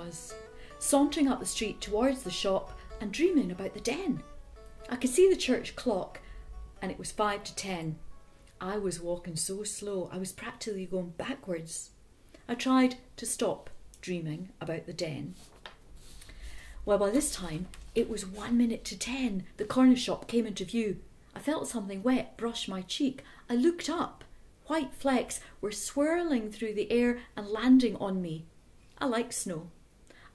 was, sauntering up the street towards the shop and dreaming about the den. I could see the church clock and it was 5 to 10. I was walking so slow, I was practically going backwards. I tried to stop dreaming about the den. Well, by this time, it was 1 minute to 10. The corner shop came into view. I felt something wet brush my cheek. I looked up. White flecks were swirling through the air and landing on me. I like snow.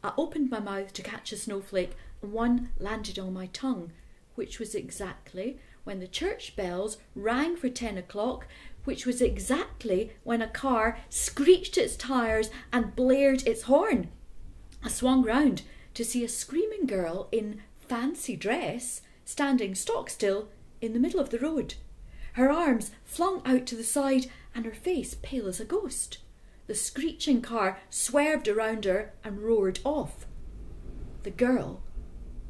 I opened my mouth to catch a snowflake and one landed on my tongue, which was exactly when the church bells rang for 10 o'clock, which was exactly when a car screeched its tyres and blared its horn. I swung round to see a screaming girl in fancy dress standing stock still in the middle of the road, her arms flung out to the side and her face pale as a ghost. The screeching car swerved around her and roared off. The girl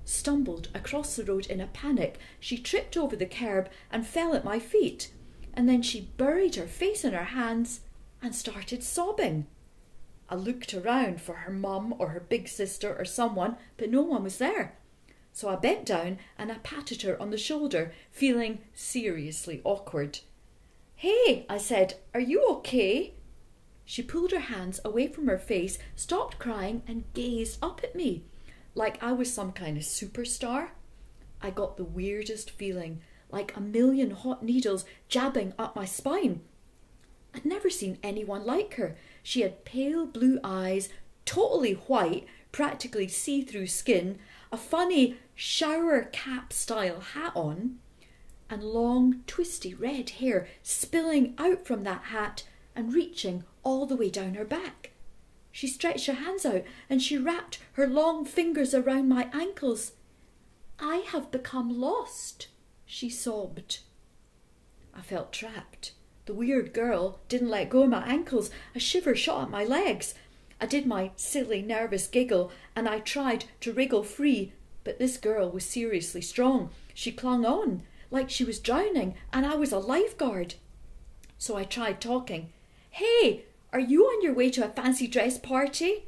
stumbled across the road in a panic. She tripped over the curb and fell at my feet, and then she buried her face in her hands and started sobbing. I looked around for her mum or her big sister or someone, but no one was there. So I bent down and I patted her on the shoulder, feeling seriously awkward. "Hey," I said, "are you okay?" She pulled her hands away from her face, stopped crying and gazed up at me, like I was some kind of superstar. I got the weirdest feeling, like a million hot needles jabbing up my spine. I'd never seen anyone like her. She had pale blue eyes, totally white, practically see-through skin, a funny shower cap style hat on, and long twisty red hair spilling out from that hat and reaching all the way down her back. She stretched her hands out and she wrapped her long fingers around my ankles. "I have become lost," she sobbed. I felt trapped. The weird girl didn't let go of my ankles. A shiver shot up my legs. I did my silly nervous giggle and I tried to wriggle free, but this girl was seriously strong. She clung on like she was drowning and I was a lifeguard. So I tried talking. "Hey, are you on your way to a fancy dress party?"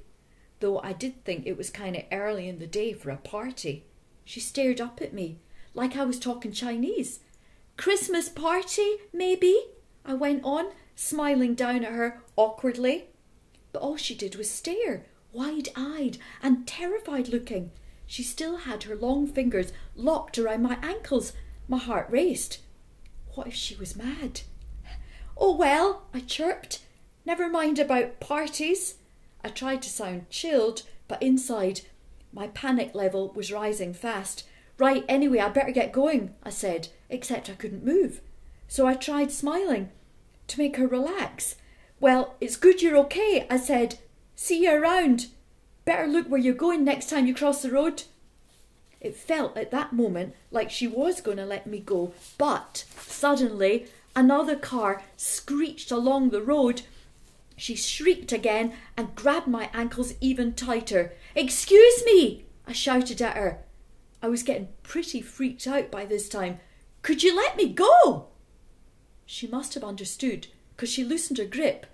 Though I did think it was kind of early in the day for a party. She stared up at me like I was talking Chinese. "Christmas party, maybe?" I went on, smiling down at her awkwardly. But all she did was stare, wide-eyed and terrified looking. She still had her long fingers locked around my ankles. My heart raced. What if she was mad? "Oh well," I chirped. "Never mind about parties." I tried to sound chilled, but inside, my panic level was rising fast. "Right, anyway, I better get going," I said, except I couldn't move. So I tried smiling to make her relax. "Well, it's good you're okay," I said. "See you around. Better look where you're going next time you cross the road." It felt at that moment like she was going to let me go, but suddenly another car screeched along the road. She shrieked again and grabbed my ankles even tighter. "Excuse me," I shouted at her. I was getting pretty freaked out by this time. "Could you let me go?" She must have understood, because she loosened her grip.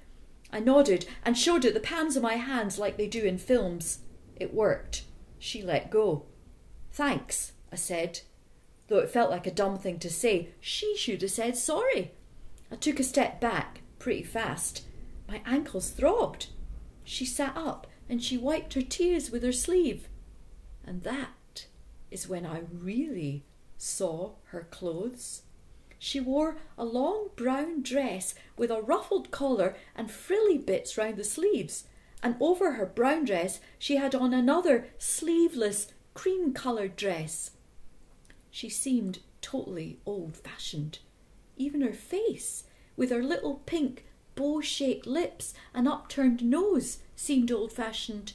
I nodded and showed her the palms of my hands like they do in films. It worked. She let go. "Thanks," I said. Though it felt like a dumb thing to say, she should have said sorry. I took a step back, pretty fast. My ankles throbbed. She sat up and she wiped her tears with her sleeve. And that is when I really saw her clothes. She wore a long brown dress with a ruffled collar and frilly bits round the sleeves, and over her brown dress she had on another sleeveless cream-coloured dress. She seemed totally old-fashioned. Even her face, with her little pink bow-shaped lips and upturned nose, seemed old-fashioned.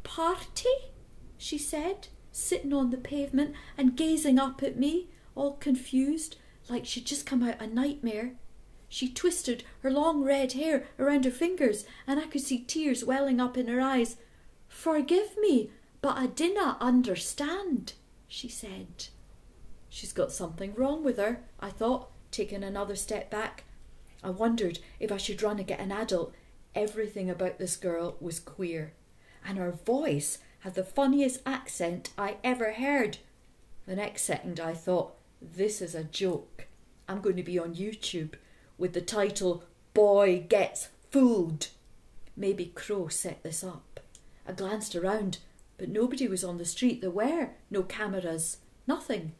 "Party?" she said, sitting on the pavement and gazing up at me, all confused, like she'd just come out a nightmare. She twisted her long red hair around her fingers and I could see tears welling up in her eyes. "Forgive me, but I dinna understand," she said. She's got something wrong with her, I thought, taking another step back. I wondered if I should run and get an adult. Everything about this girl was queer. and her voice had the funniest accent I ever heard. The next second I thought, this is a joke. I'm going to be on YouTube with the title, Boy Gets Fooled. Maybe Crow set this up. I glanced around, but nobody was on the street. There were no cameras, nothing.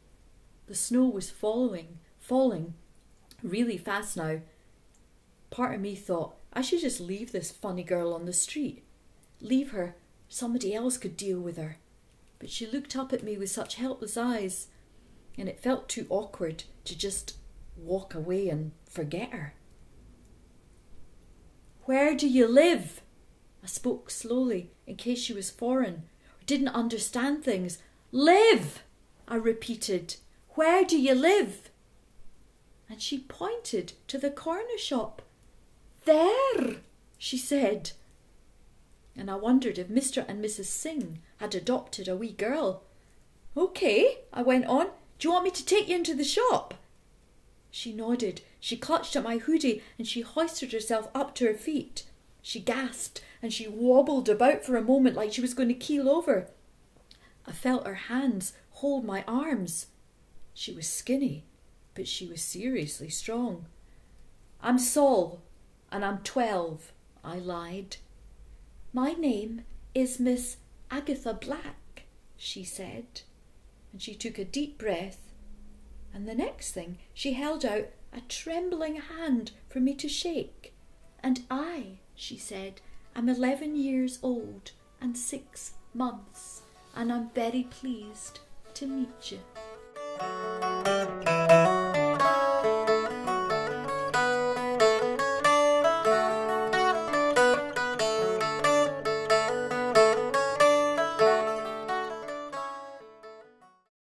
The snow was falling really fast now. Part of me thought, I should just leave this funny girl on the street. Leave her, somebody else could deal with her. But she looked up at me with such helpless eyes, and it felt too awkward to just walk away and forget her. Where do you live? I spoke slowly in case she was foreign or didn't understand things. Live, I repeated. Where do you live? And she pointed to the corner shop. There, she said. And I wondered if Mr. and Mrs. Singh had adopted a wee girl. Okay, I went on. Do you want me to take you into the shop? She nodded. She clutched at my hoodie and she hoisted herself up to her feet. She gasped and she wobbled about for a moment like she was going to keel over. I felt her hands hold my arms. She was skinny, but she was seriously strong. I'm Sol, and I'm 12, I lied. My name is Miss Agatha Black, she said, and she took a deep breath, and the next thing she held out a trembling hand for me to shake. And I, she said, am 11 years old and 6 months, and I'm very pleased to meet you.